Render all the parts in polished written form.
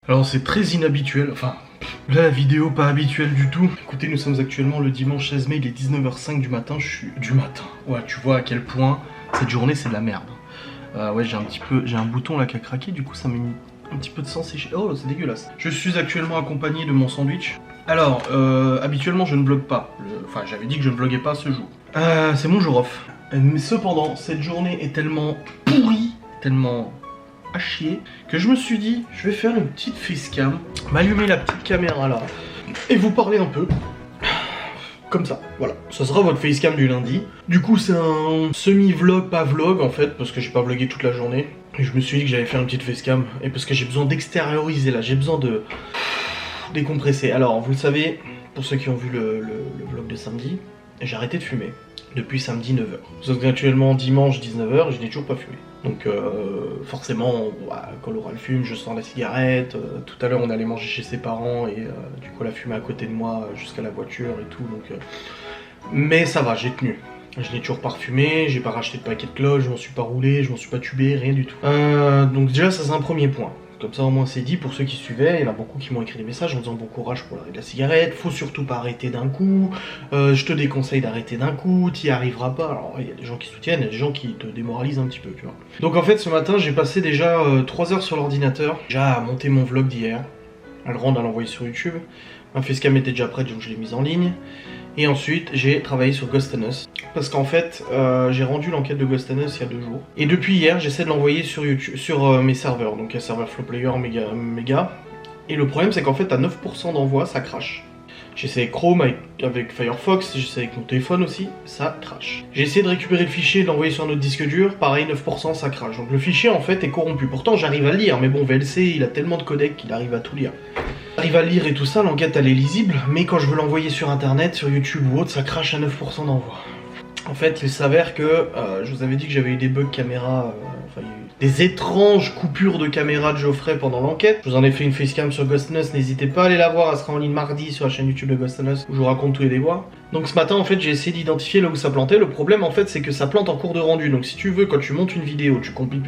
Alors c'est très inhabituel, enfin là la vidéo pas habituelle du tout. Écoutez, nous sommes actuellement le dimanche 16 mai, il est 19h05 du matin, du matin. Ouais, tu vois à quel point cette journée c'est de la merde. Ouais, j'ai un bouton là qui a craqué, du coup ça m'a mis un petit peu de sang séché. Oh, c'est dégueulasse. Je suis actuellement accompagné de mon sandwich. Alors, habituellement je ne vlog pas. Enfin, j'avais dit que je ne vloguais pas ce jour. C'est mon jour off. Mais cependant, cette journée est tellement pourrie, tellement à chier, que je me suis dit, je vais faire une petite facecam, m'allumer la petite caméra là, et vous parler un peu. Comme ça, voilà. Ça sera votre facecam du lundi. Du coup, c'est un semi-vlog, pas vlog en fait, parce que j'ai pas vlogué toute la journée. Et je me suis dit que j'allais faire une petite facecam, et parce que j'ai besoin d'extérioriser là, j'ai besoin de décompresser. Alors, vous le savez, pour ceux qui ont vu le vlog de samedi, j'ai arrêté de fumer depuis samedi 9h. Sauf qu'actuellement, dimanche 19h, je n'ai toujours pas fumé. Donc forcément, quand Laura le fume, je sens la cigarette. Tout à l'heure, on allait manger chez ses parents et du coup, elle a fumé à côté de moi jusqu'à la voiture et tout. Donc, mais ça va, j'ai tenu. Je n'ai toujours pas refumé, j'ai pas racheté de paquet de cloches, je m'en suis pas roulé, je m'en suis pas tubé, rien du tout. Donc déjà, ça c'est un premier point. Comme ça au moins c'est dit, pour ceux qui suivaient, il y en a beaucoup qui m'ont écrit des messages en disant bon courage pour l'arrêt de la cigarette, faut surtout pas arrêter d'un coup, je te déconseille d'arrêter d'un coup, t'y arriveras pas. Alors il y a des gens qui soutiennent, il y a des gens qui te démoralisent un petit peu, tu vois. Donc en fait ce matin j'ai passé déjà 3 heures sur l'ordinateur, déjà à monter mon vlog d'hier, à le rendre, à l'envoyer sur YouTube. Ma facecam était déjà prête donc je l'ai mise en ligne. Et ensuite, j'ai travaillé sur Ghost and Us. Parce qu'en fait, j'ai rendu l'enquête de Ghost and Us il y a 2 jours. Et depuis hier, j'essaie de l'envoyer sur YouTube, sur mes serveurs. Donc, il y a serveur FlowPlayer, Mega. Et le problème, c'est qu'en fait, à 9% d'envoi, ça crache. J'essaie avec Chrome, avec Firefox, j'essaie avec mon téléphone aussi, ça crache. J'ai essayé de récupérer le fichier et de l'envoyer sur un autre disque dur, pareil, 9% ça crache. Donc le fichier, en fait, est corrompu. Pourtant, j'arrive à le lire, mais bon, VLC, il a tellement de codecs qu'il arrive à tout lire. J'arrive à le lire et tout ça, l'enquête elle est lisible, mais quand je veux l'envoyer sur internet, sur YouTube ou autre, ça crache à 9% d'envoi. En fait, il s'avère que, je vous avais dit que j'avais eu des bugs caméra, enfin, il y a eu des étranges coupures de caméra de Geoffrey pendant l'enquête. Je vous en ai fait une facecam sur Ghost and Us, n'hésitez pas à aller la voir, elle sera en ligne mardi sur la chaîne YouTube de Ghost and Us, où je vous raconte tous les déboires. Donc ce matin, en fait, j'ai essayé d'identifier là où ça plantait. Le problème, en fait, c'est que ça plante en cours de rendu. Donc si tu veux, quand tu montes une vidéo, tu compliques...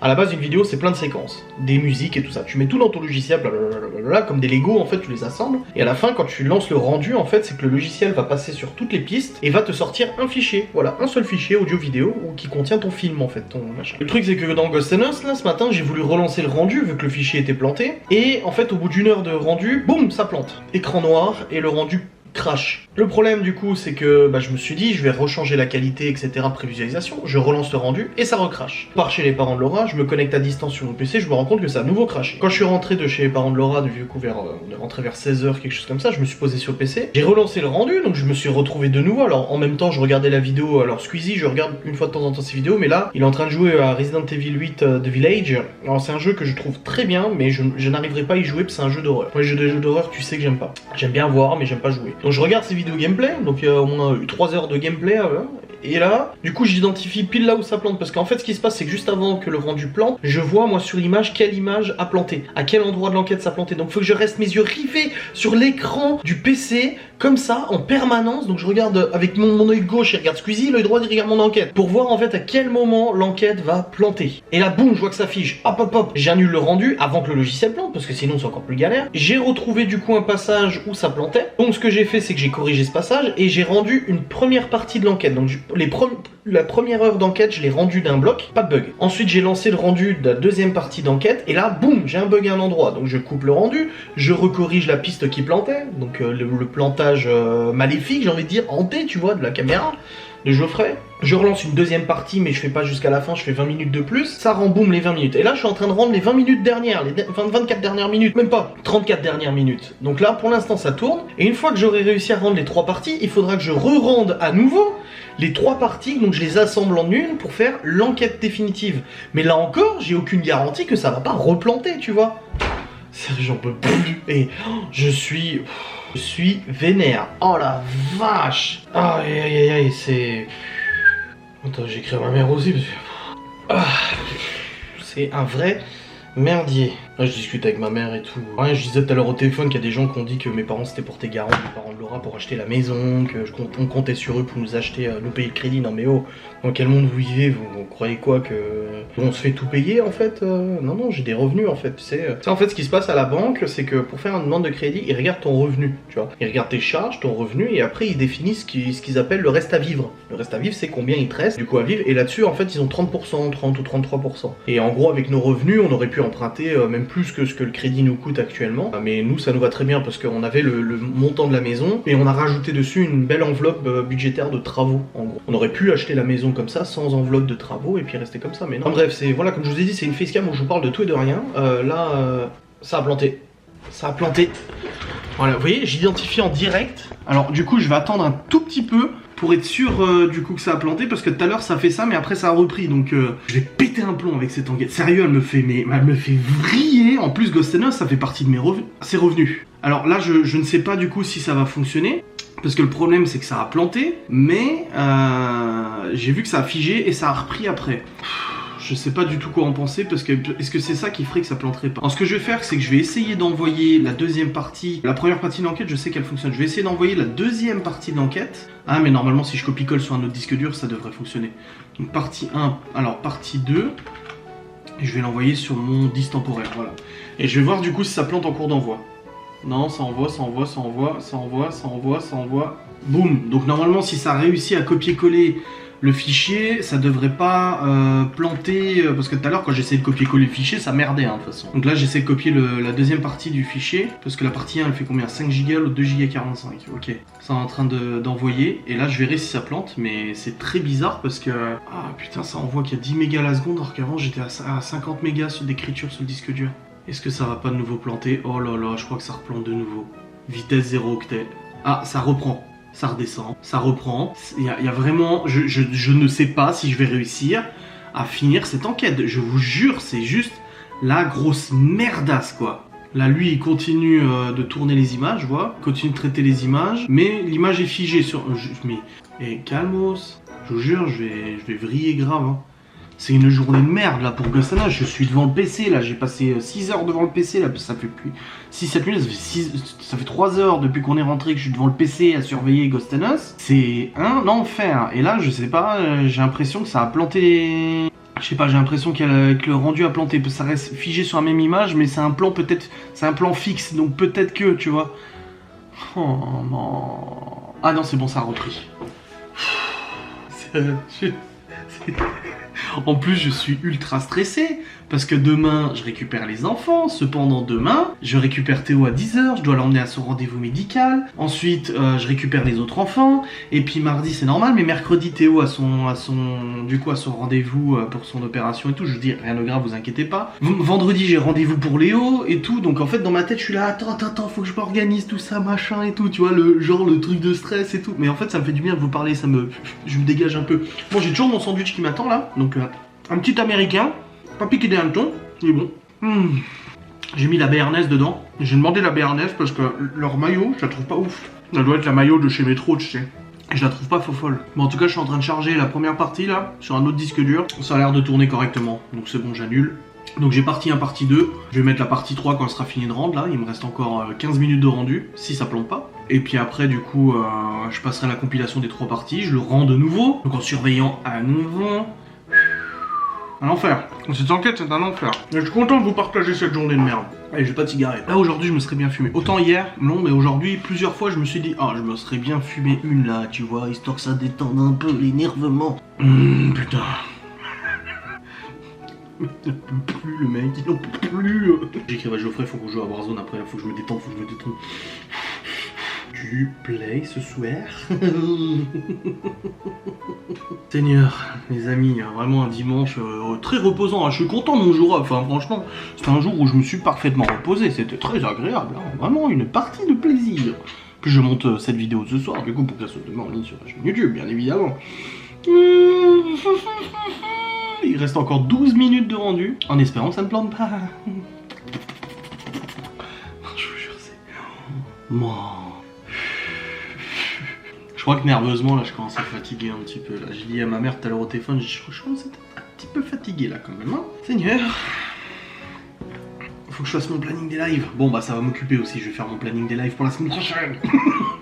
À la base, une vidéo, c'est plein de séquences, des musiques et tout ça. Tu mets tout dans ton logiciel, blablabla, comme des Lego, en fait, tu les assembles. Et à la fin, quand tu lances le rendu, en fait, c'est que le logiciel va passer sur toutes les pistes et va te sortir un fichier. Voilà, un seul fichier audio-vidéo qui contient ton film, en fait, ton machin. Le truc, c'est que dans Ghost and Us, là, ce matin, j'ai voulu relancer le rendu, vu que le fichier était planté. Et en fait, au bout d'1 heure de rendu, boum, ça plante. Écran noir et le rendu crash. Le problème du coup c'est que je me suis dit je vais rechanger la qualité etc prévisualisation, je relance le rendu et ça recrache. Je pars chez les parents de Laura, je me connecte à distance sur mon PC, je me rends compte que ça a nouveau craché. Quand je suis rentré de chez les parents de Laura, du coup on est rentré vers 16h quelque chose comme ça, je me suis posé sur le PC, j'ai relancé le rendu donc je me suis retrouvé de nouveau. Alors en même temps je regardais la vidéo, alors Squeezie je regarde une fois de temps en temps ses vidéos, mais là il est en train de jouer à Resident Evil 8 The Village. Alors c'est un jeu que je trouve très bien mais je n'arriverai pas à y jouer parce que c'est un jeu d'horreur. Moi les jeux d'horreur tu sais que j'aime pas. J'aime bien voir mais j'aime pas jouer. Donc je regarde ces vidéos gameplay, donc il y a au moins 3 heures de gameplay, et là, du coup j'identifie pile là où ça plante, parce qu'en fait ce qui se passe c'est que juste avant que le rendu plante, je vois moi sur l'image quelle image a planté, à quel endroit de l'enquête ça a planté, donc il faut que je reste mes yeux rivés sur l'écran du PC, comme ça, en permanence, donc je regarde avec mon œil gauche, il regarde Squeezie, l'œil droit il regarde mon enquête, pour voir en fait à quel moment l'enquête va planter. Et là boum, je vois que ça fiche, hop hop hop, j'annule le rendu avant que le logiciel plante, parce que sinon c'est encore plus galère. J'ai retrouvé du coup un passage où ça plantait, donc ce que j'ai fait c'est que j'ai corrigé ce passage, et j'ai rendu une première partie de l'enquête, donc la première heure d'enquête, je l'ai rendu d'un bloc, pas de bug. Ensuite, j'ai lancé le rendu de la deuxième partie d'enquête, et là, boum, j'ai un bug à un endroit. Donc je coupe le rendu, je recorrige la piste qui plantait, donc le plantage maléfique, j'ai envie de dire, hanté, tu vois, de la caméra de Geoffrey. Je relance une deuxième partie, mais je fais pas jusqu'à la fin, je fais 20 minutes de plus. Ça rend boum les 20 minutes. Et là, je suis en train de rendre les 20 minutes dernières, les 24 dernières minutes, même pas, 34 dernières minutes. Donc là, pour l'instant, ça tourne. Et une fois que j'aurai réussi à rendre les 3 parties, il faudra que je re-rende à nouveau les 3 parties, donc je les assemble en une pour faire l'enquête définitive. Mais là encore, j'ai aucune garantie que ça va pas replanter, tu vois. Sérieux, j'en peux plus. Et je suis vénère. Oh la vache. Aïe aïe aïe aïe, c'est... Attends, j'écris à ma mère aussi parce que... c'est un vrai merdier. Là, je discute avec ma mère et tout. Ouais, je disais tout à l'heure au téléphone qu'il y a des gens qui ont dit que mes parents s'étaient portés garant, les parents de Laura, pour acheter la maison, on comptait sur eux pour nous acheter, nous payer le crédit. Non mais oh, dans quel monde vous vivez? Vous croyez quoi que on se fait tout payer en fait? Non, non, j'ai des revenus en fait, tu sais. En fait, ce qui se passe à la banque, c'est que pour faire une demande de crédit, ils regardent ton revenu, tu vois. Ils regardent tes charges, ton revenu, et après ils définissent ce qu'ils appellent le reste à vivre. Le reste à vivre, c'est combien il te reste du coup à vivre, et là-dessus, en fait, ils ont 30%, 30 ou 33%. Et en gros, avec nos revenus, on aurait pu emprunter même plus que ce que le crédit nous coûte actuellement. Mais nous, ça nous va très bien parce qu'on avait le montant de la maison et on a rajouté dessus une belle enveloppe budgétaire de travaux, en gros. On aurait pu acheter la maison comme ça, sans enveloppe de travaux, et puis rester comme ça, mais non. Enfin, bref, c'est, voilà, comme je vous ai dit, c'est une facecam où je vous parle de tout et de rien. Ça a planté. Ça a planté. Voilà, vous voyez, j'identifie en direct. Alors, du coup, je vais attendre un tout petit peu pour être sûr du coup que ça a planté, parce que tout à l'heure ça fait ça, mais après ça a repris, donc je vais péter un plomb avec cette enquête. Sérieux, elle me fait vriller. En plus, Ghost and Us, ça fait partie de mes revenus. C'est revenu. Alors là, je ne sais pas du coup si ça va fonctionner, parce que le problème c'est que ça a planté, mais j'ai vu que ça a figé et ça a repris après. Je sais pas du tout quoi en penser, parce que est-ce que c'est ça qui ferait que ça planterait pas? Alors ce que je vais faire, c'est que je vais essayer d'envoyer la deuxième partie. La première partie de l'enquête, je sais qu'elle fonctionne. Je vais essayer d'envoyer la deuxième partie de l'enquête. Ah, mais normalement si je copie-colle sur un autre disque dur, ça devrait fonctionner. Donc partie 1, alors partie 2. Et je vais l'envoyer sur mon disque temporel, voilà. Et je vais voir du coup si ça plante en cours d'envoi. Non, ça envoie, ça envoie, ça envoie, ça envoie, ça envoie, ça envoie. Boum. Donc normalement si ça réussit à copier-coller le fichier, ça devrait pas planter, parce que tout à l'heure quand j'essayais de copier-coller le fichier, ça merdait de toute façon. Donc là j'essaie de copier la deuxième partie du fichier, parce que la partie 1 elle fait combien? 5 Go ou 2 Go 45, ok. Ça est en train d'envoyer, et là je verrai si ça plante, mais c'est très bizarre parce que... Ah putain, ça envoie qu'il y a 10 mégas la seconde, alors qu'avant j'étais à 50 mégas d'écriture sur le disque dur. Est-ce que ça va pas de nouveau planter? Oh là là, je crois que ça replante de nouveau. Vitesse 0 octet. Ah, ça reprend. Ça redescend, ça reprend. Il y a vraiment... Je ne sais pas si je vais réussir à finir cette enquête. Je vous jure, c'est juste la grosse merdasse, quoi. Là, lui, il continue de tourner les images, je vois. Il continue de traiter les images. Mais l'image est figée sur... Mais calmos. Je vous jure, je vais vriller grave. Hein. C'est une journée de merde là pour Ghost and Us. Je suis devant le PC là, j'ai passé 6 heures devant le PC là, ça fait plus 6-7 minutes, ça fait 3 heures depuis qu'on est rentré que je suis devant le PC à surveiller Ghost and Us. C'est un enfer. Et là je sais pas, j'ai l'impression que ça a planté. Je sais pas, j'ai l'impression que le rendu a planté. Ça reste figé sur la même image, mais c'est un plan peut-être. C'est un plan fixe, donc peut-être que, tu vois. Oh non. Ah non, c'est bon, ça a repris. En plus, je suis ultra stressé parce que demain, je récupère les enfants. Cependant, demain, je récupère Théo à 10h. Je dois l'emmener à son rendez-vous médical. Ensuite, je récupère les autres enfants. Et puis mardi, c'est normal. Mais mercredi, Théo a son rendez-vous pour son opération et tout. Je vous dis, rien de grave, vous inquiétez pas. Vendredi, j'ai rendez-vous pour Léo et tout. Donc en fait, dans ma tête, je suis là, attends, faut que je m'organise tout ça, machin et tout. Tu vois, le truc de stress et tout. Mais en fait, ça me fait du bien de vous parler. Je me dégage un peu. Bon, j'ai toujours mon sandwich qui m'attend là. Donc un petit américain, pas piqué des hannetons, il est bon. J'ai mis la béarnaise dedans. J'ai demandé la béarnaise parce que leur maillot, je la trouve pas ouf. Ça doit être la maillot de chez Metro, tu sais. Et je la trouve pas folle. Bon, en tout cas, je suis en train de charger la première partie là, sur un autre disque dur. Ça a l'air de tourner correctement, donc c'est bon, j'annule. Donc j'ai partie 1, partie 2. Je vais mettre la partie 3 quand elle sera finie de rendre là. Il me reste encore 15 minutes de rendu, si ça plante pas. Et puis après, du coup, je passerai la compilation des 3 parties. Je le rends de nouveau, donc en surveillant à nouveau. Un enfer. Cette enquête, c'est un enfer. Je suis content de vous partager cette journée de merde. Allez, je vais pas de cigarette. Là, aujourd'hui, je me serais bien fumé. Autant hier, non, mais aujourd'hui, plusieurs fois, je me suis dit, ah, je me serais bien fumé une là, tu vois, histoire que ça détende un peu l'énervement. Putain. Il n'en peut plus, le mec, il n'en peut plus. J'écrive à Geoffrey, faut qu'on joue à Warzone après, faut que je me détende, Tu play ce soir. Seigneur, les amis, vraiment un dimanche très reposant. Je suis content de mon jour, enfin franchement, c'était un jour où je me suis parfaitement reposé, c'était très agréable, hein. Vraiment une partie de plaisir. Puis je monte cette vidéo ce soir, du coup, pour qu'elle soit demain en ligne sur la chaîne YouTube, bien évidemment. Il reste encore 12 minutes de rendu, en espérant que ça ne plante pas. Je vous jure, c'est... Je crois que nerveusement, là, je commence à fatiguer un petit peu. Là, j'ai dit à ma mère tout à l'heure au téléphone, je commence à être un petit peu fatigué, là, quand même. Hein. Seigneur. faut que je fasse mon planning des lives. Bon bah ça va m'occuper aussi, je vais faire mon planning des lives pour la semaine prochaine.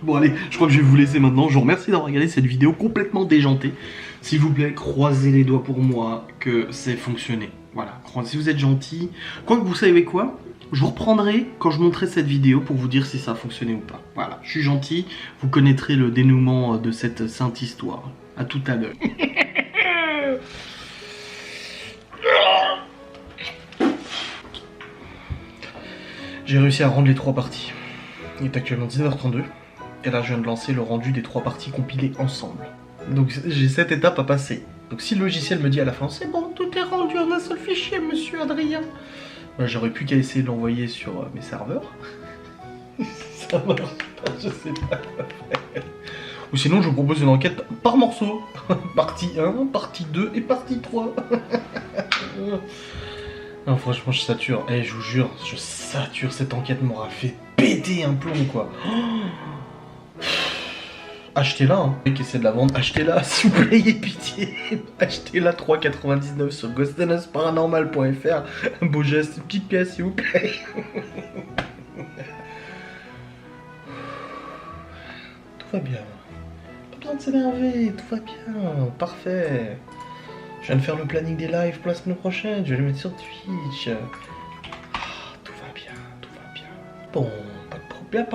Bon allez, je crois que je vais vous laisser maintenant. Je vous remercie d'avoir regardé cette vidéo complètement déjantée. S'il vous plaît, croisez les doigts pour moi que c'est fonctionné. Voilà, si vous êtes gentil. Quoique vous savez quoi, je vous reprendrai quand je montrerai cette vidéo pour vous dire si ça a fonctionné ou pas. Voilà, je suis gentil, vous connaîtrez le dénouement de cette sainte histoire. A tout à l'heure. J'ai réussi à rendre les 3 parties. Il est actuellement 19h32. Et là, je viens de lancer le rendu des 3 parties compilées ensemble. Donc, j'ai cette étape à passer. Donc, si le logiciel me dit à la fin, c'est bon, tout est rendu en un seul fichier, monsieur Adrien. Ben, j'aurais plus qu'à essayer de l'envoyer sur mes serveurs. Ça marche pas, je sais pas quoi faire. Ou sinon, je vous propose une enquête par morceau. Partie 1, partie 2 et partie 3. Non, franchement, je sature. Eh, je vous jure, je sature. Cette enquête m'aura fait péter un plomb, quoi. Achetez-la, hein. Qui essaie de la vendre, achetez-la, s'il vous plaît, ayez pitié. Achetez-la 3,99 sur ghostandusparanormal.fr. Un beau geste, une petite pièce, s'il vous plaît. Tout va bien. Pas besoin de s'énerver, tout va bien. Parfait. Je viens de faire le planning des lives pour la semaine prochaine, je vais le mettre sur Twitch. Tout va bien, tout va bien. Bon, pas de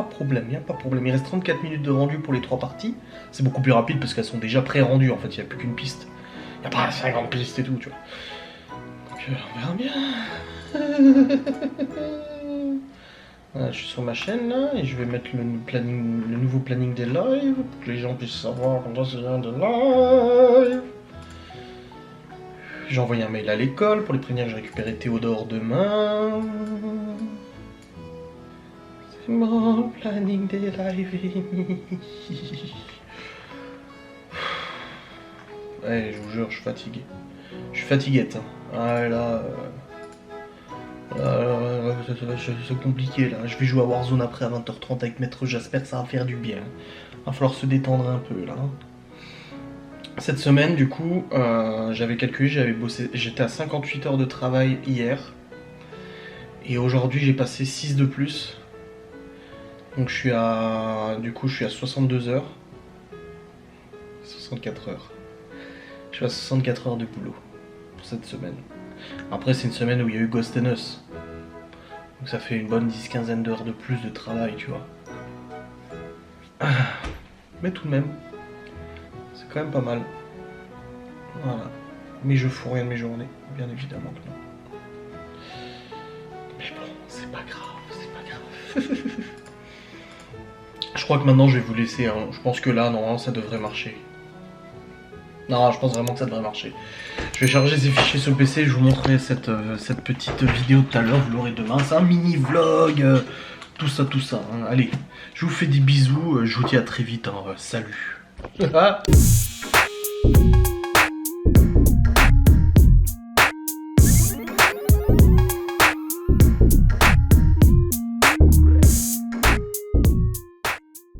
problème, y a pas de problème. Il reste 34 minutes de rendu pour les 3 parties. C'est beaucoup plus rapide parce qu'elles sont déjà pré-rendues en fait, il n'y a plus qu'une piste. Il n'y a pas 50 pistes et tout, tu vois. Donc on verra bien. Voilà, je suis sur ma chaîne là et je vais mettre le nouveau planning des lives pour que les gens puissent savoir comment ça vient de live. J'ai envoyé un mail à l'école pour les prévenir que je récupérais Théodore demain. C'est mon planning des lives. Ouais, je vous jure, je suis fatigué. Je suis fatiguette. Hein. Ah là, c'est compliqué là. Je vais jouer à Warzone après à 20h30 avec Maître Jasper, ça va faire du bien. Va falloir se détendre un peu là. Cette semaine, du coup, j'avais calculé, j'avais bossé, j'étais à 58 heures de travail hier. Et aujourd'hui, j'ai passé 6 de plus. Donc je suis à 62 heures. 64 heures. Je suis à 64 heures de boulot pour cette semaine. Après, c'est une semaine où il y a eu Ghost and Us. Donc ça fait une bonne 10-15 d'heures de plus de travail, tu vois. Mais tout de même, c'est quand même pas mal. Voilà. Mais je fous rien de mes journées, bien évidemment que non. Mais bon, c'est pas grave, c'est pas grave. Je crois que maintenant je vais vous laisser, hein. Je pense que là, normalement, ça devrait marcher. Non, je pense vraiment que ça devrait marcher. Je vais charger ces fichiers sur le PC, je vous montrerai cette petite vidéo tout à l'heure, vous l'aurez demain. C'est un mini vlog, tout ça, hein. Allez, je vous fais des bisous, je vous dis à très vite, hein. Salut.